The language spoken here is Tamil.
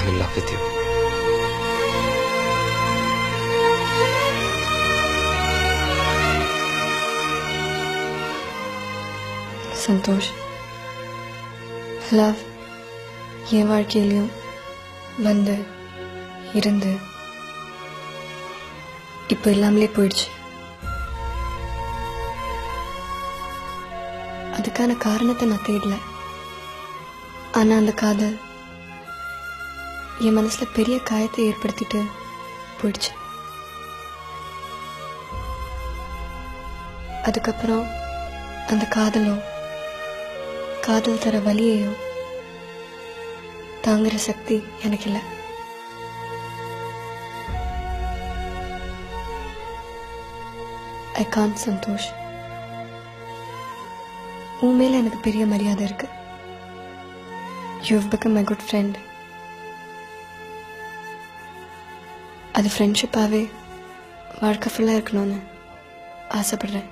I'm in love with you. Santhosh, love என் வாழ்க்கையிலையும் வந்து இருந்து இப்போ இல்லாமலே போயிடுச்சு. அதுக்கான காரணத்தை நான் தேடல. ஆனா அந்த காதல் என் மனசுல பெரிய காயத்தை ஏற்படுத்திட்டு போயிடுச்சு. அதுக்கப்புறம் அந்த காதல் தர வலியையோ தாங்குற சக்தி எனக்கு இல்லை. I can't Santhosh. உன் மேல எனக்கு பெரிய மரியாதை இருக்கு. You have become my good friend. அது ஃப்ரெண்ட்ஷிப்பாகவே வாழ்க்கை ஃபுல்லாக இருக்கணும்னு ஆசைப்படுறேன்.